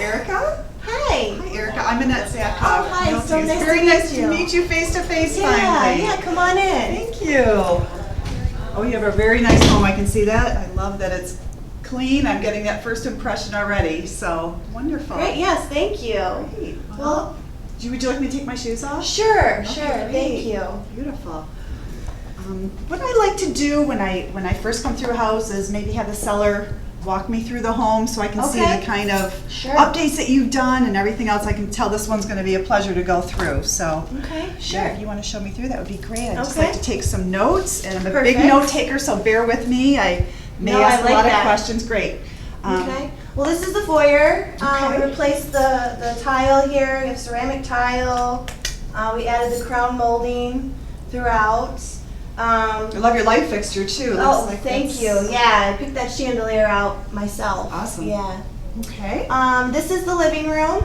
Erica? Hi. Hi, Erica. I'm Annette Satkoff. Oh, hi. It's So nice to very meet nice you. to meet you face to face Yeah, finally. yeah, come on in. Thank you. Oh, you have a very nice home. I can see that. I love that it's clean. I'm getting that first impression already. So wonderful. Great, yes, thank you. Great. Well, would you like me to take my shoes off? sure, Okay, sure, great. thank you. Beautiful. What I like to do when I first come through a house is maybe have the seller walk me through the home so I can see Okay. the kind of Sure. updates that you've done and everything else. I can tell this one's going to be a pleasure to go through. So Okay, yeah, sure. if you want to show me through, that would be great. I'd just Okay. like to take some notes, and I'm a Perfect. big note taker, so bear with me. I may No, I ask like a lot that. of questions. Great. Okay, well this is the foyer. Okay. We replaced the tile here, we have ceramic tile. We added the crown molding throughout. I love your light fixture too. Oh, Looks like thank that's- you. Yeah, I picked that chandelier out myself. Awesome. Yeah. Okay. This is the living room.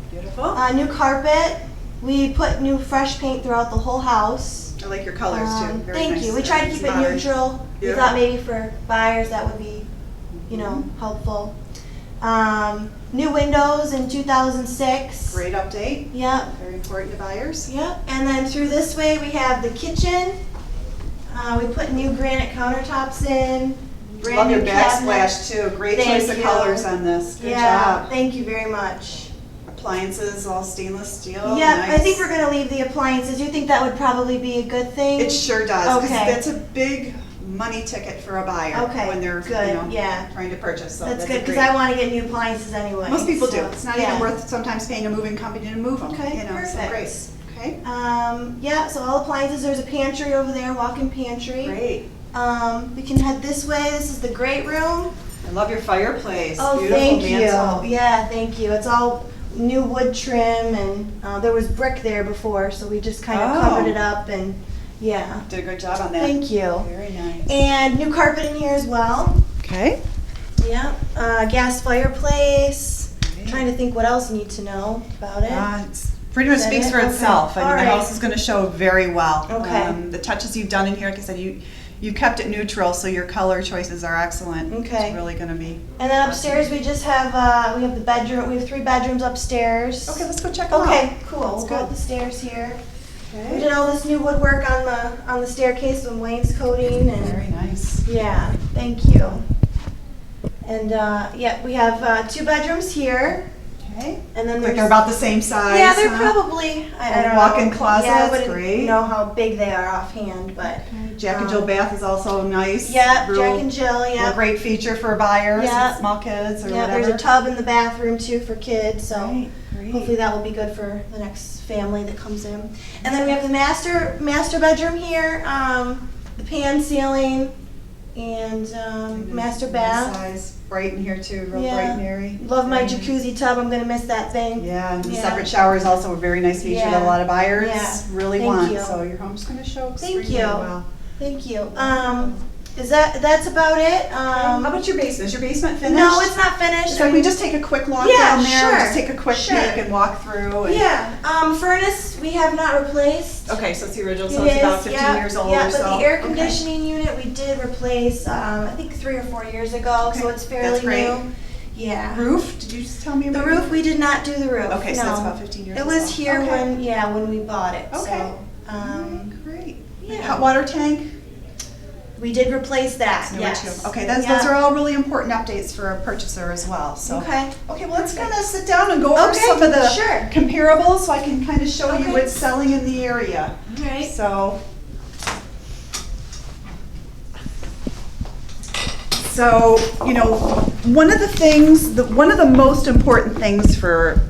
Beautiful. New carpet. We put new fresh paint throughout the whole house. I like your colors too. Very Thank nice. you. We tried to keep it Modern. neutral. We Yeah. thought maybe for buyers that would be, helpful. New windows in 2006. Great update. Yep. Very important to buyers. Yep. And then through this way we have the kitchen. We put new granite countertops in. Brand Love new your cabinets. backsplash too. Great Thank choice of you. colors on this. Good Yeah. job. Thank you very much. Appliances, all stainless steel. Yeah, Nice. I think we're gonna leave the appliances. You think that would probably be a good thing? It sure does. 'Cause Okay. that's a big money ticket for a buyer Okay, when they're good, yeah. trying to purchase. So That's a good, because great- I want to get new appliances anyway. Most people do. so, It's not yeah. even worth sometimes paying a moving company to move them. Okay, So perfect. great. Okay. Yeah, so all appliances, there's a pantry over there, walk-in pantry. Great. We can head this way, this is the great room. I love your fireplace. Oh, Beautiful thank mantle. you. Yeah, thank you. It's all new wood trim, and there was brick there before, so we just kind of Oh. covered it up, and yeah. Did a good job on that. Thank you. Very nice. And new carpet in here as well. Okay. Yeah, gas fireplace. Great. Trying to think what else you need to know about it. It's pretty much Is that speaks it? for Okay. itself. I mean, All the right. house is going to show very well. Okay. The touches you've done in here, like I said, you kept it neutral, so your color choices are excellent. Okay. It's really going to be. And then upstairs we just have we have the bedroom. We have 3 bedrooms upstairs. Okay, let's go check them out. Okay, cool. That's We'll go up good. the stairs here. We Okay. did all this new woodwork on the staircase with wainscoting and Very nice. yeah, thank you. And yeah, we have 2 bedrooms here, Okay. and then Like there's they're about the same size. yeah, they're huh? probably I And don't know. walk-in closets, Yeah, I wouldn't great. know how big they are offhand, but Jack and Jill bath is also nice. yeah, Real- Jack and Jill. real Yeah, great feature for buyers, Yeah. and small kids or yeah. whatever. There's a tub in the bathroom too for kids, so. Great, great. Hopefully that will be good for the next family that comes in. And then we have the master bedroom here, the pan ceiling, and master Nice bath. size, bright in here too, real Yeah. bright and airy. Love my Very nice. jacuzzi tub. I'm gonna miss that thing. Yeah, and the Yeah. separate shower is also a very nice feature that a Yeah. lot of buyers Yeah. really Thank want. you. So your home's going to show Thank extremely you. well. Thank you. That's about it. How about your basement? Is your basement finished? No, it's not finished. So we just take a quick walk Yeah, down there, sure, just take a quick sure. peek and walk through. And Yeah. Furnace we have not replaced. Okay, so it's the original, so It it's about is, 15 yeah, years old yeah, or so. but the air Okay. conditioning unit we did replace, I think 3 or 4 years ago, so Okay, it's fairly that's great. new. Yeah. Roof? Did you just tell me The about roof, we did not do the roof. Okay, so no. that's about 15 years It old. was here Okay. when we bought it. Okay. So, Great. yeah. Hot water tank? we did replace that. Newer Yes. too. Okay, those Yeah. are all really important updates for a purchaser as well. So. Okay. Okay, well, let's kind of sit down and go over Okay, some of the sure. comparables so I can kind of show you Okay. what's selling in the area. All right. So, you know, one of the most important things for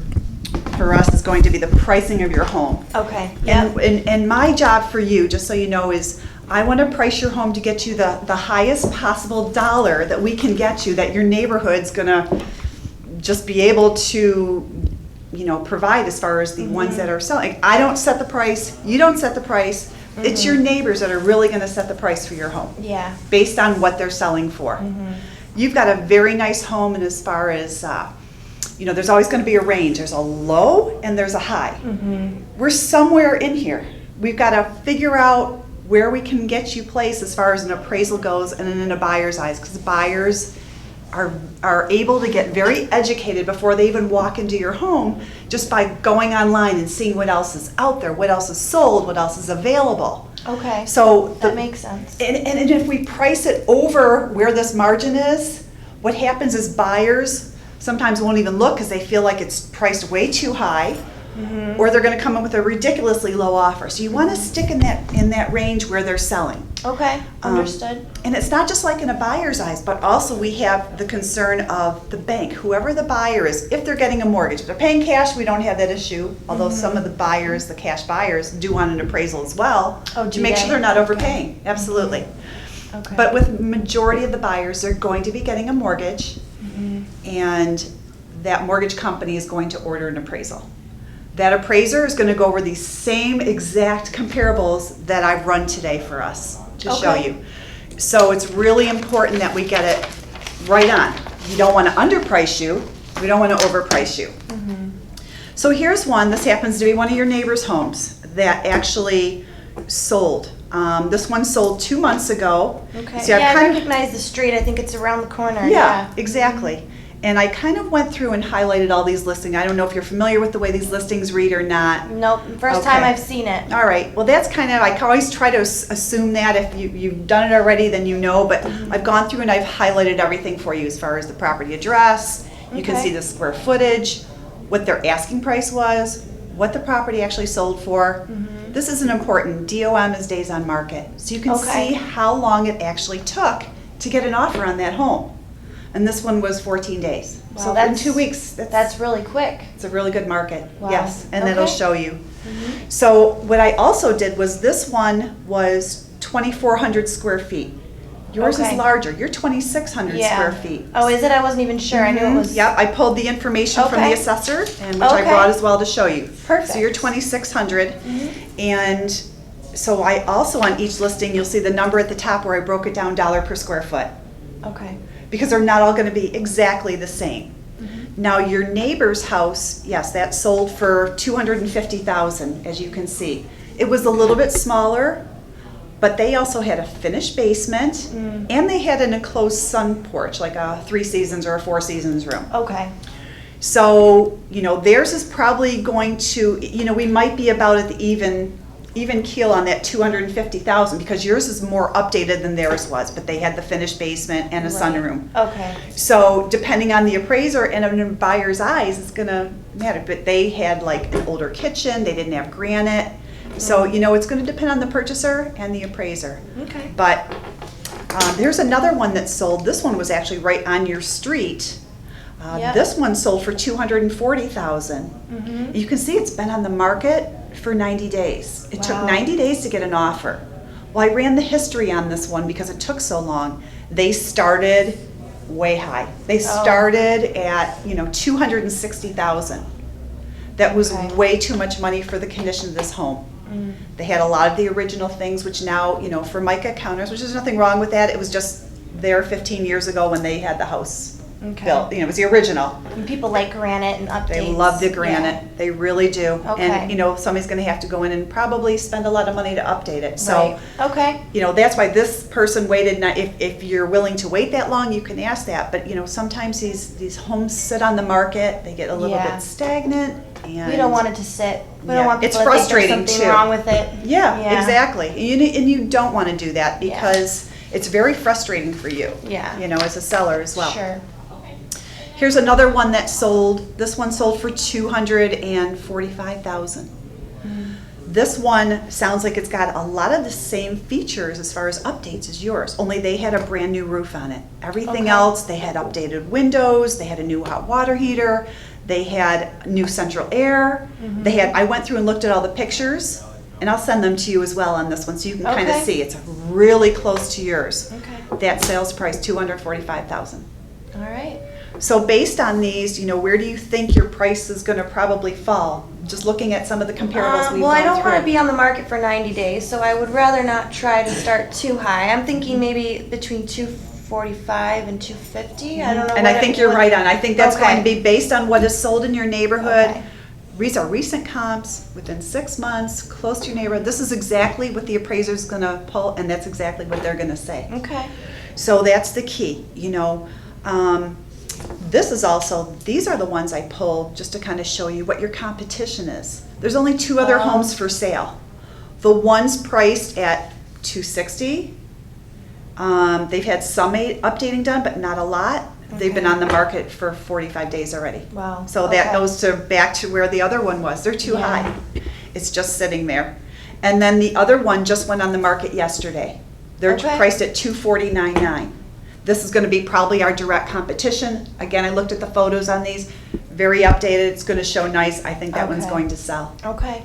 us is going to be the pricing of your home. Okay. And my job for you, just so you know, is I want to price your home to get you the highest possible dollar that we can get you, that your neighborhood's going to just be able to, you know, provide as far as the ones that are selling. I don't set the price. You don't set the price. It's your neighbors that are really going to set the price for your home Yeah. based on what they're selling for. You've got a very nice home, and as far as, you know, there's always going to be a range. There's a low and there's a high. We're somewhere in here. We've got to figure out where we can get you placed as far as an appraisal goes and in a buyer's eyes, because buyers are able to get very educated before they even walk into your home, just by going online and seeing what else is out there, what else is sold, what else is available. Okay. So that makes sense. And if we price it over where this margin is, what happens is buyers sometimes won't even look because they feel like it's priced way too high, or they're going to come up with a ridiculously low offer. So you want to stick in that range where they're selling. Okay, understood. And it's not just like in a buyer's eyes, but also we have the concern of the bank, whoever the buyer is, if they're getting a mortgage. If they're paying cash, we don't have that issue, although some of the buyers, the cash buyers, do want an appraisal as well to make sure they're not overpaying. Absolutely. Okay. But with majority of the buyers, they're going to be getting a mortgage, and that mortgage company is going to order an appraisal. That appraiser is going to go over these same exact comparables that I've run today for us to show you. So it's really important that we get it right on. You don't want to underprice you. We don't want to overprice you. So here's one. This happens to be one of your neighbor's homes that actually sold. This one sold 2 months ago. Okay. See, I recognize the street. I think it's around the corner. Yeah, exactly. And I kind of went through and highlighted all these listings. I don't know if you're familiar with the way these listings read or not. Nope, first time I've seen it. All right. Well, that's kind of, I always try to assume that if you've done it already, then you know. But I've gone through and I've highlighted everything for you as far as the property address. You can see the square footage, what their asking price was, what the property actually sold for. This is an important. DOM is days on market. So you can see how long it actually took to get an offer on that home. And this one was 14 days. Wow, so in 2 weeks. That's really quick. It's a really good market. Wow. Yes, and that'll show you. So what I also did was this one was 2,400 square feet. Yours is larger. You're 2,600 square feet. Oh, is it? I wasn't even sure. I knew it was. Yep, I pulled the information from the assessor, and which I brought as well to show you. Perfect. So you're 2,600, and so I also on each listing you'll see the number at the top where I broke it down dollar per square foot. Okay. Because they're not all going to be exactly the same. Now your neighbor's house, yes, that sold for $250,000, as you can see. It was a little bit smaller, but they also had a finished basement, and they had an enclosed sun porch, like a 3 seasons or a 4 seasons room. Okay. So, theirs is probably going to, we might be about at the even keel on that 250,000 because yours is more updated than theirs was, but they had the finished basement and a sunroom. Okay. So depending on the appraiser and in a buyer's eyes, it's gonna matter. But they had like an older kitchen, they didn't have granite. So, it's gonna depend on the purchaser and the appraiser. Okay. But there's another one that sold. This one was actually right on your street. This one sold for $240,000. You can see it's been on the market for 90 days. It took 90 days to get an offer. Well, I ran the history on this one because it took so long. They started way high. They started at, $260,000. That was way too much money for the condition of this home. They had a lot of the original things, which now, for mica counters, which there's nothing wrong with that. It was just there 15 years ago when they had the house built. It was the original. And people like granite and updates. They love the granite. Yeah. They really do. Okay. And, somebody's going to have to go in and probably spend a lot of money to update it. So, that's why this person waited. If you're willing to wait that long, you can ask that. But, sometimes these homes sit on the market. They get a little bit stagnant. And we don't want it to sit. We don't want people it's frustrating to think there's something wrong with it. Yeah, exactly. And you don't want to do that because it's very frustrating for you. Yeah. As a seller as well. Sure. Here's another one that sold. This one sold for $245,000. This one sounds like it's got a lot of the same features as far as updates as yours, only they had a brand new roof on it. Everything else, they had updated windows, they had a new hot water heater, they had new central air. I went through and looked at all the pictures, and I'll send them to you as well on this one so you can kind of see. It's really close to yours. That sales price, $245,000. All right. So based on these, where do you think your price is going to probably fall? Just looking at some of the comparables we've Well, I don't gone want to through. be on the market for 90 days, so I would rather not try to start too high. I'm thinking maybe between 245 and 250. I don't know. And I think you're right on. I think that's going to be based on what is sold in your neighborhood. Okay. These are recent comps within 6 months, close to your neighborhood. This is exactly what the appraiser's going to pull, and that's exactly what they're going to say. Okay. So that's the key, This is also, these are the ones I pulled just to kind of show you what your competition is. There's only 2 other homes for sale. The one's priced at $260. They've had some updating done, but not a lot. They've been on the market for 45 days already. Wow. So that goes back to where the other one was. They're too high. It's just sitting there. And then the other one just went on the market yesterday. They're priced at $249.9. This is going to be probably our direct competition. Again, I looked at the photos on these. Very updated. It's going to show nice. I think that one's going to sell. Okay.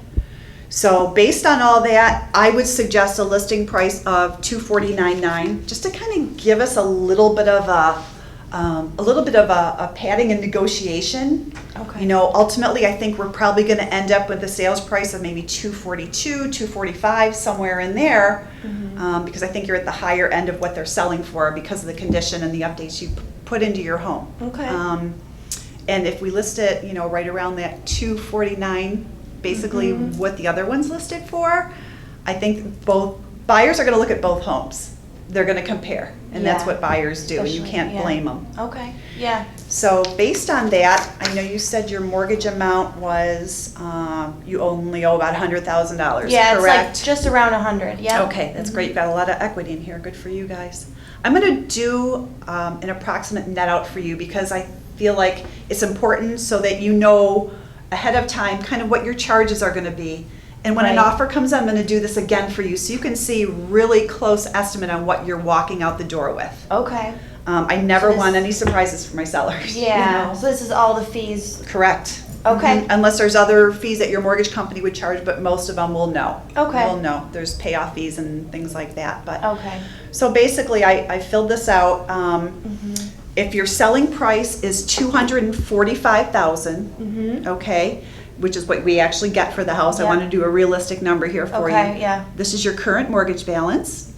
So based on all that, I would suggest a listing price of $249.9, just to kind of give us a little bit of a padding and negotiation. Okay. You know, ultimately, I think we're probably going to end up with a sales price of maybe $242, $245, somewhere in there, because I think you're at the higher end of what they're selling for because of the condition and the updates you put into your home. Okay. And if we list it, you know, right around that $249, basically what the other one's listed for, I think both buyers are going to look at both homes. They're going to compare, and that's what buyers do, and you can't blame them. Okay, yeah. So based on that, I know you said your mortgage amount was, you only owe about $100,000, Yeah, correct? it's like just around 100, yeah. Okay, that's great. You've got a lot of equity in here. Good for you guys. I'm going to do an approximate net out for you because I feel like it's important so that you know ahead of time kind of what your charges are going to be. And when an offer comes in, I'm going to do this again for you so you can see really close estimate on what you're walking out the door with. Okay. I never want any surprises for my sellers. Yeah, You know? so this is all the fees. Correct. Okay. Unless there's other fees that your mortgage company would charge, but most of them will know. Okay. Will know. There's payoff fees and things like that. But Okay. So basically, I filled this out. If your selling price is $245,000, okay, which is what we actually get for the house. I want to do a realistic number here for you. Okay, yeah. This is your current mortgage balance,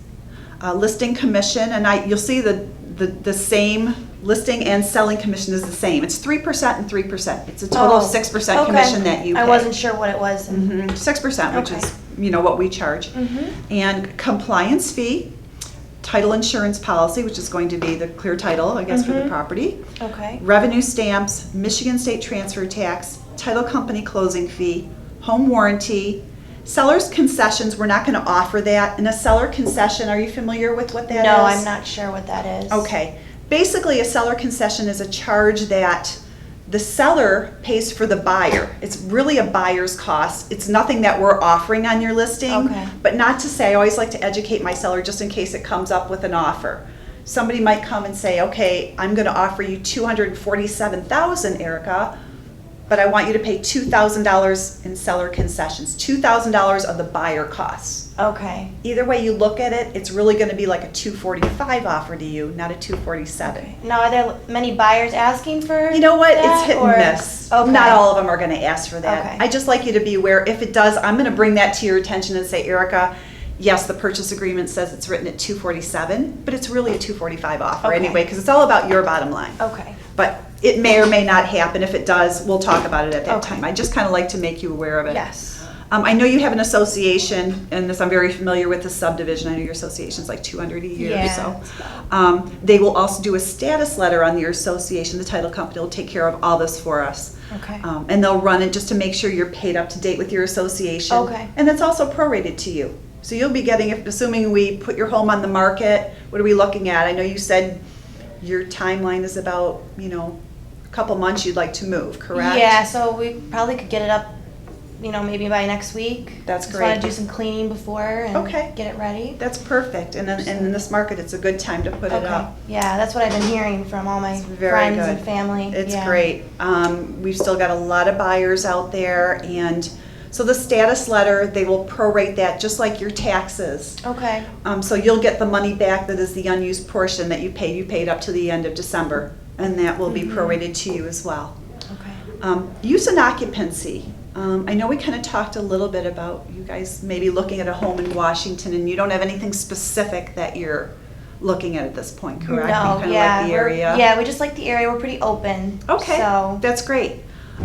listing commission, and you'll see the same listing and selling commission is the same. It's 3% and 3%. It's a total of 6% commission that you pay. I wasn't sure what it was. 6%, which is what we charge. And compliance fee, title insurance policy, which is going to be the clear title, I guess, for the property. Okay. Revenue stamps, Michigan state transfer tax, title company closing fee, home warranty, seller's concessions. We're not going to offer that. And a seller concession, are you familiar with what that is? No, I'm not sure what that is. Okay. Basically, a seller concession is a charge that the seller pays for the buyer. It's really a buyer's cost. It's nothing that we're offering on your listing. Okay. But not to say, I always like to educate my seller just in case it comes up with an offer. Somebody might come and say, okay, I'm going to offer you $247,000, Erica, but I want you to pay $2,000 in seller concessions, $2,000 of the buyer costs. Okay. Either way you look at it, it's really going to be like a $245 offer to you, not a $247. Okay. Now, are there many buyers asking for You know what? that, It's hit and miss. Okay. Not all of them are going to ask for that. Okay. I just like you to be aware. If it does, I'm going to bring that to your attention and say, Erica, yes, the purchase agreement says it's written at $247, but it's really a $245 offer anyway, because it's all about your bottom line. Okay. But it may or may not happen. If it does, we'll talk about it at that time. I just kind of like to make you aware of it. Yes. I know you have an association, and this I'm very familiar with the subdivision. I know your association's like 200 a year or so. They will also do a status letter on your association. The title company will take care of all this for us. Okay. And they'll run it just to make sure you're paid up to date with your association. Okay. And that's also prorated to you. So you'll be getting, assuming we put your home on the market, what are we looking at? I know you said your timeline is about, a couple months you'd like to move, correct? Yeah, so we probably could get it up, maybe by next week. That's Just great. want to do some cleaning before and get it ready. That's perfect. And in this market, it's a good time to put it up. Yeah, that's what I've been hearing from all my Very friends good. and family. It's great. We've still got a lot of buyers out there, and so the status letter, they will prorate that just like your taxes. Okay. So you'll get the money back that is the unused portion that you paid. You paid up to the end of December, and that will be prorated to you as well. Okay. Use and occupancy. I know we kind of talked a little bit about you guys maybe looking at a home in Washington, and you don't have anything specific that you're looking at this point, correct? No, You kind of like the area. Yeah, we just like the area. We're pretty open. Okay, So that's great.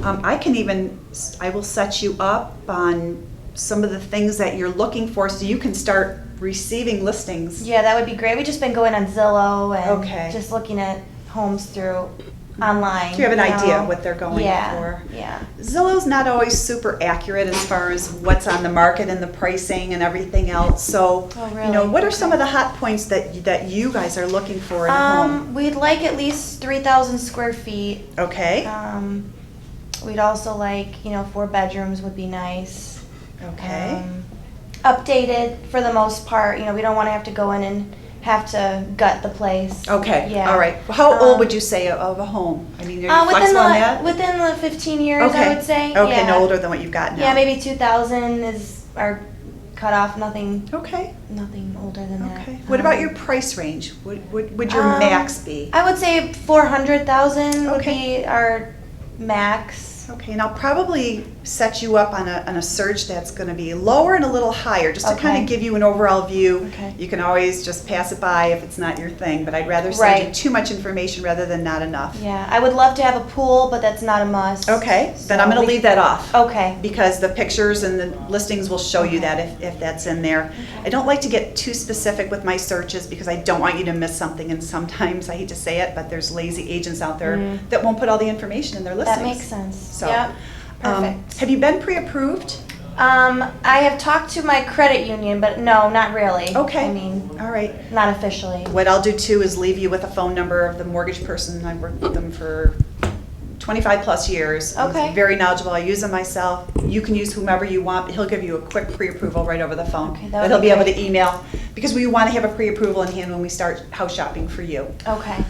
I will set you up on some of the things that you're looking for so you can start receiving listings. yeah, that would be great. We've just been going on Zillow and Okay. just looking at homes through online. So you have an idea what they're going Yeah, for. yeah. Zillow's not always super accurate as far as what's on the market and the pricing and everything else. So, Oh, you know, really? what are some of the hot points that you guys are looking for in a home? We'd like at least 3,000 square feet. Okay. We'd also like, 4 bedrooms would be nice. Okay. Updated for the most part. We don't want to have to go in and have to gut the place. Okay. Yeah. All right. How old would you say of a home? I mean, are you Within flexible on that? within the 15 years, Okay. I would say. Okay. Yeah. No older than what you've got now. Yeah, maybe 2000 is our cutoff. Nothing Okay. older than that. Okay. What about your price range? What would your max be? I would say 400,000 would Okay. be our max. Okay, and I'll probably set you up on a search that's going to be lower and a little higher, just to kind Okay. of give you an overall view. Okay. You can always just pass it by if it's not your thing, but I'd rather send you Right. too much information rather than not enough. Yeah, I would love to have a pool, but that's not a must. Okay, then So I'm going to we- leave that off. Okay. Because the pictures and the listings will show you Okay. that if that's in there. I don't like to get too specific with my searches because I don't want you to miss something, and sometimes, I hate to say it, but there's lazy agents out there that won't put all the information in their listings. That makes sense. So, Yeah. Perfect. Have you been pre-approved? I have talked to my credit union, but no, not really. Okay. I mean, All right. not officially. What I'll do too is leave you with a phone number of the mortgage person. I've worked with them for 25 plus years. Okay. He's very knowledgeable. I use him myself. You can use whomever you want, but he'll give you a quick pre-approval right over the phone. Okay, that That would he'll be be able great. to email, because we want to have a pre-approval in hand when we start house shopping for you. Okay.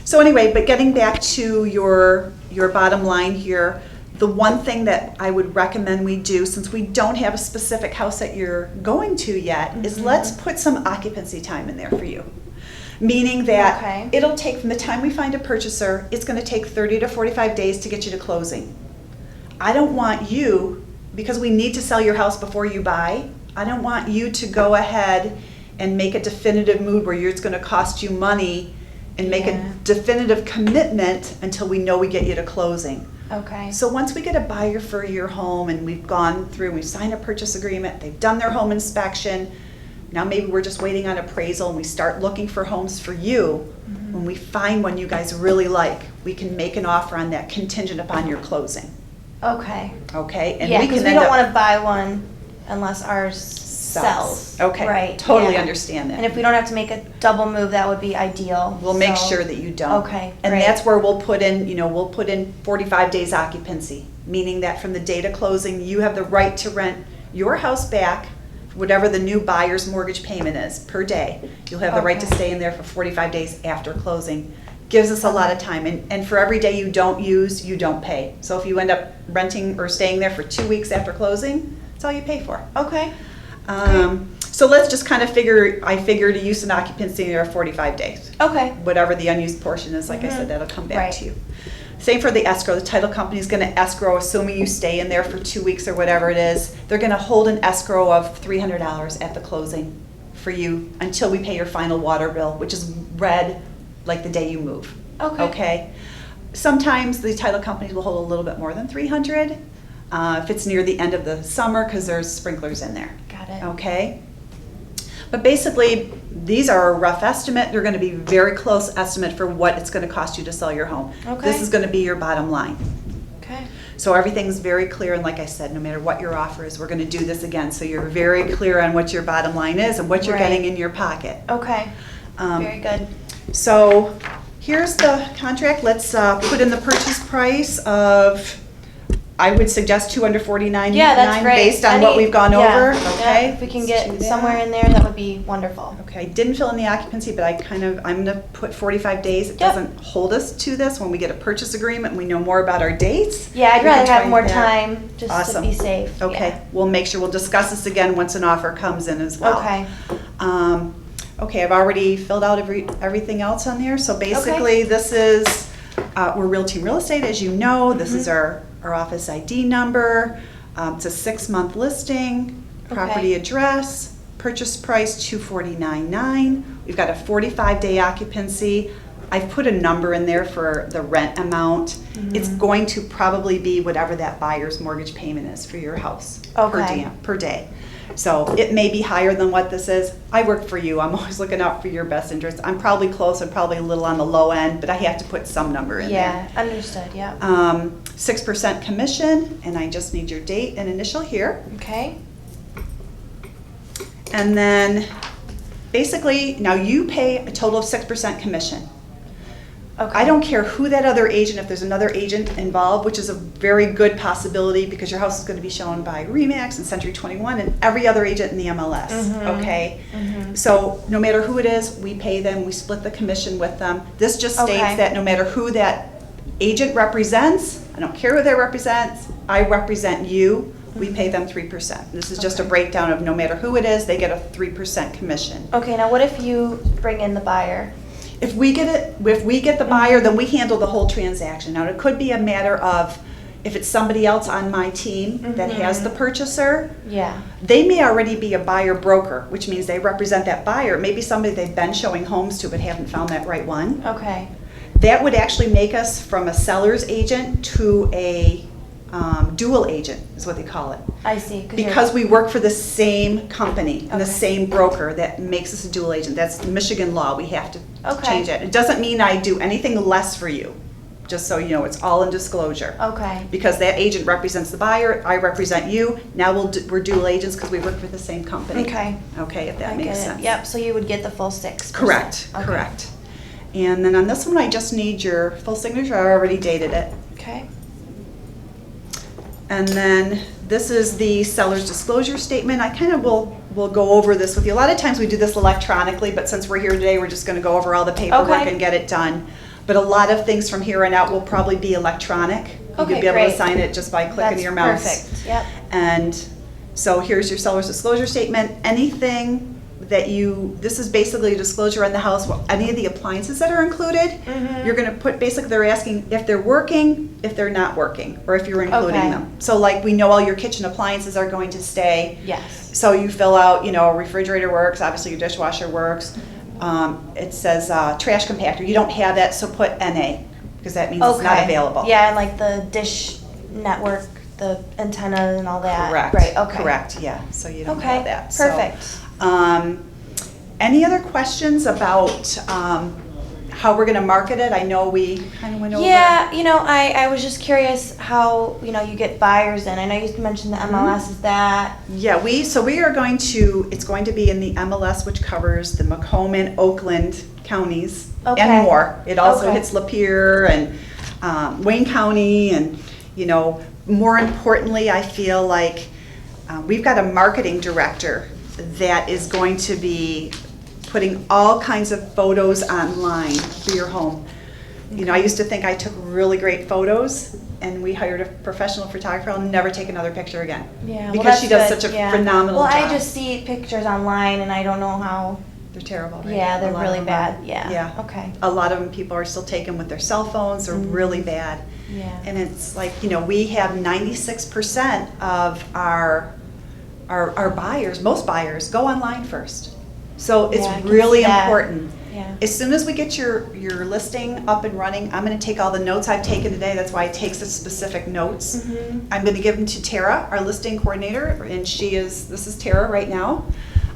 So anyway, but getting back to your bottom line here, the one thing that I would recommend we do, since we don't have a specific house that you're going to yet, is let's put some occupancy time in there for you. Meaning that Okay. it'll take, from the time we find a purchaser, it's going to take 30 to 45 days to get you to closing. I don't want you, because we need to sell your house before you buy, I don't want you to go ahead and make a definitive move where it's going to cost you money and make Yeah. a definitive commitment until we know we get you to closing. Okay. So once we get a buyer for your home and we've gone through, we've signed a purchase agreement, they've done their home inspection, now maybe we're just waiting on appraisal and we start looking for homes for you. When we find one you guys really like, we can make an offer on that contingent upon your closing. Okay. Okay? And Yeah, we because can we end don't up want to buy one unless ours sells. Okay. Right. Totally yeah. understand that. And if we don't have to make a double move, that would be ideal. We'll make So- sure that you don't. Okay, And great. that's where we'll put in, we'll put in 45 days occupancy, meaning that from the date of closing, you have the right to rent your house back, whatever the new buyer's mortgage payment is per day. You'll have the right to Okay. stay in there for 45 days after closing. Gives us a lot of time, and for every day you don't use, you don't pay. So if you end up renting or staying there for 2 weeks after closing, that's all you pay for. Okay. So let's just kind of I figure to use an occupancy there of 45 days. Okay. Whatever the unused portion is, like I said, that'll come back Right. to you. Same for the escrow. The title company's going to escrow, assuming you stay in there for 2 weeks or whatever it is. They're going to hold an escrow of $300 at the closing for you until we pay your final water bill, which is read like the day you move. Okay. Okay? Sometimes the title companies will hold a little bit more than $300 if it's near the end of the summer because there's sprinklers in there. Got it. Okay? But basically, these are a rough estimate. They're going to be very close estimate for what it's going to cost you to sell your home. Okay. This is going to be your bottom line. Okay. So everything's very clear, and like I said, no matter what your offer is, we're going to do this again. So you're very clear on what your bottom line is and what you're Right. getting in your pocket. Okay. Very good. So here's the contract. Let's put in the purchase price of, I would suggest $249.99 Yeah, that's great. based on what we've gone yeah, over. yeah, Okay. if we can Let's do get that. somewhere in there, that would be wonderful. Okay, I didn't fill in the occupancy, but I'm gonna put 45 days. It Yep. doesn't hold us to this. When we get a purchase agreement and we know more about our dates. Yeah, I'd we can rather try have and more that. time just Awesome. to be safe. Okay, we'll make sure, we'll discuss this again once an offer comes in as Yeah. well. Okay. Okay, I've already filled out everything else on there. So basically, this is, we're Real Team Real Estate, as you know. This is our office ID number. It's a 6-month listing, property Okay. address, purchase price $249.9. We've got a 45-day occupancy. I've put a number in there for the rent amount. It's going to probably be whatever that buyer's mortgage payment is for your house Okay. per day. So it may be higher than what this is. I work for you. I'm always looking out for your best interest. I'm probably close. I'm probably a little on the low end, but I have to put some number in there. Yeah, understood, yeah. 6% commission, and I just need your date and initial here. Okay, And then basically, now you pay a total of 6% commission. okay. I don't care who that other agent, if there's another agent involved, which is a very good possibility because your house is going to be shown by RE/MAX and Century 21 and every other agent in the MLS, okay? So no matter who it is, we pay them, we split the commission with them. This just states Okay. that no matter who that agent represents, I don't care who they represent, I represent you, we pay them 3%. This is just a Okay. breakdown of no matter who it is, they get a 3% commission. Okay, now what if you bring in the buyer? If we get the buyer, then we handle the whole transaction. Now, it could be a matter of, if it's somebody else on my team that has the purchaser, Yeah, they may already be a buyer broker, which means they represent that buyer. Maybe somebody they've been showing homes to but haven't found that right one. okay, That would actually make us from a seller's agent to a dual agent, is what they call it. I see. Because we work for the same company and the Okay. same broker, that makes us a dual agent. That's Michigan law. We have to Okay. change it. It doesn't mean I do anything less for you, just so you know, it's all in disclosure. Okay, Because that agent represents the buyer, I represent you, now we're dual agents because we work for the same company. okay. Okay, if that I makes get it. sense. Yep, so you would get the full 6%. Correct, Okay. correct. And then on this one, I just need your full signature. I already dated it. Okay, And then this is the seller's disclosure statement. I kind of will go over this with you. A lot of times we do this electronically, but since we're here today, we're just going to go over all the paperwork Okay. and get it done. But a lot of things from here on out will probably be electronic. Okay, You'll be able to great. sign it just by clicking that's your mouse. perfect, yep. And so here's your seller's disclosure statement. Anything that this is basically a disclosure on the house, any of the appliances that are included, you're gonna put, basically they're asking if they're working, if they're not working, or if you're including Okay. them. So like we know all your kitchen appliances are going to stay. Yes. So you fill out, refrigerator works, obviously your dishwasher works. It says trash compactor, you don't have that, so put NA, because that means it's not Okay. available. Yeah, and like the dish network, the antenna and all that. Correct. Right, okay. Correct, yeah, so you don't Okay, have that. So, perfect. Any other questions about how we're gonna market it? I know we kind of went over. Yeah, I was just curious how, you get buyers in. I know you mentioned the MLS, is that? Yeah, it's going to be in the MLS, which covers the Macomb and Oakland counties Okay. and more. It also Okay. hits Lapeer and Wayne County, and, more importantly, I feel like we've got a marketing director that is going to be putting all kinds of photos online for your home. I used to think I took really great photos, and we hired a professional photographer. I'll never take another picture again. Yeah, Because she does that's such good, a yeah. phenomenal Well, job. I just see pictures online and I don't know how. They're terrible, right? Yeah, A they're lot really of them are. bad. Yeah. Yeah. Okay. A lot of them people are still taken with their cell phones. They're really bad. Yeah. And it's like, we have 96% of our buyers, most buyers, go online first. So it's Yeah, I can really see that. important. Yeah. As soon as we get your listing up and running, I'm gonna take all the notes I've taken today. That's why I take such specific notes. I'm gonna give them to Tara, our listing coordinator, and this is Tara right now.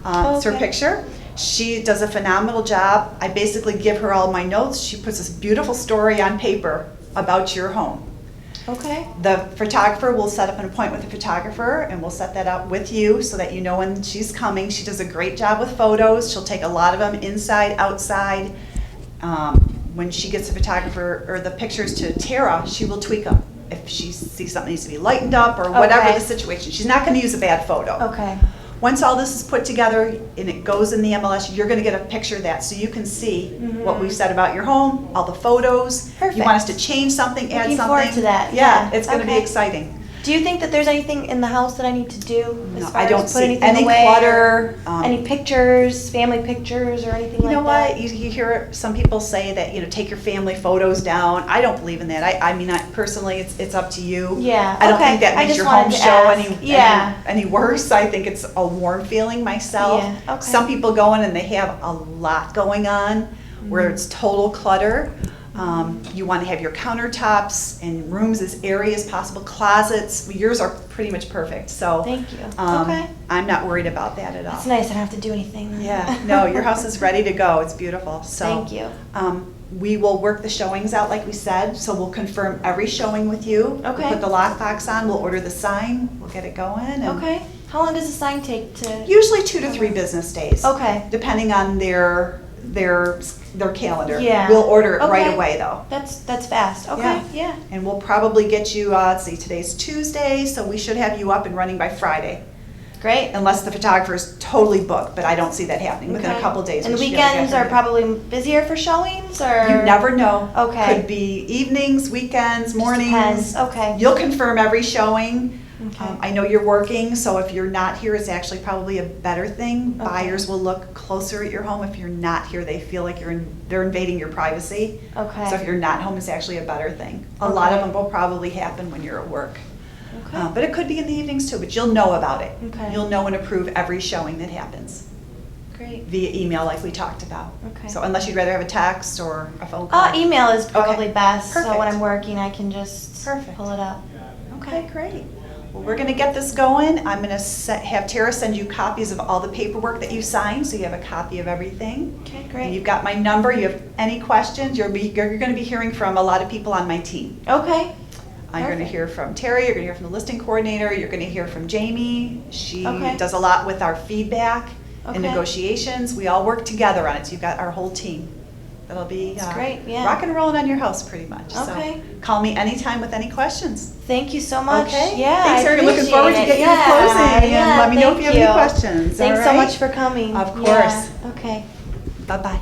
It's her Okay. picture. She does a phenomenal job. I basically give her all my notes. She puts this beautiful story on paper about your home. Okay. The photographer will set up an appointment with the photographer, and we'll set that up with you so that you know when she's coming. She does a great job with photos. She'll take a lot of them inside, outside. When she gets the photographer or the pictures to Tara, she will tweak them. If she sees something needs to be lightened up or whatever Okay. the situation. She's not going to use a bad photo. Okay. Once all this is put together and it goes in the MLS, you're going to get a picture of that so you can see what we said about your home, all the photos. Perfect. You want us to change something, add Looking something. forward to that, Yeah, yeah. it's going to be Okay. exciting. Do you think that there's anything in the house that I need to do as No, far I don't as put see anything any away clutter. or any pictures, family pictures or anything You like know that? what? You hear some people say that, take your family photos down. I don't believe in that. I mean, personally, it's up to you. Yeah, I don't okay. think that I makes just your wanted home to show ask. Yeah. any worse. I think it's a warm feeling myself. Yeah, okay. Some people go in and they have a lot going on where it's total clutter. You want to have your countertops and rooms as airy as possible, closets. Yours are pretty much perfect, so. Thank you. Okay. I'm not worried about that at all. That's nice. I don't have to do anything then. Yeah, no, your house is ready to go. It's beautiful, so. Thank you. We will work the showings out like we said, so we'll confirm every showing with you. Okay. We'll put the lockbox on, we'll order the sign, we'll get it going. And Okay. How long does the sign take to? Usually 2 to 3 business days. Okay. Depending on their calendar. Yeah. We'll order it Okay. right away though. That's fast. Okay. Yeah. And we'll probably get you, let's see, today's Tuesday, so we should have you up and running by Friday. Great. Unless the photographer's totally booked, but I don't see that happening. Within a Okay. couple days. And we should be able to weekends get are her. probably busier for showings, or? You never know. Okay. Could be evenings, weekends, mornings. Depends. Okay. You'll confirm every showing. Okay. I know you're working, so if you're not here, it's actually probably a better thing. Okay. Buyers will look closer at your home. If you're not here, they feel like they're invading your privacy. Okay. So if you're not home, it's actually a better thing. A lot of Okay. them will probably happen when you're at work. Okay. But it could be in the evenings too, but you'll know about it. Okay. You'll know and approve every showing that happens Great. via email like we talked about. Okay. So unless you'd rather have a text or a phone call. Email is probably best. So when Perfect. I'm working, I can just Perfect. pull it up. Okay, great. Well, we're going to get this going. I'm going to have Tara send you copies of all the paperwork that you signed, so you have a copy of everything. Okay, And great. you've got my number. You have any questions, you're going to be hearing from a lot of people on my team. Okay. You're going to Perfect. hear from Terry, you're going to hear from the listing coordinator, you're going to hear from Jamie. She Okay. does a lot with our feedback and Okay. negotiations. We all work together on it, so you've got our whole team. That'll be That's great, yeah. rock and rolling on your house pretty much. Okay. So call me anytime with any questions. Thank you so much. Okay. Yeah, Thanks, I Erica. Looking appreciate forward to it. getting Yeah, you closing. yeah, And let me know if you have thank any questions. Thanks all so right? much for coming. Of Yeah, course. Okay. Bye-bye.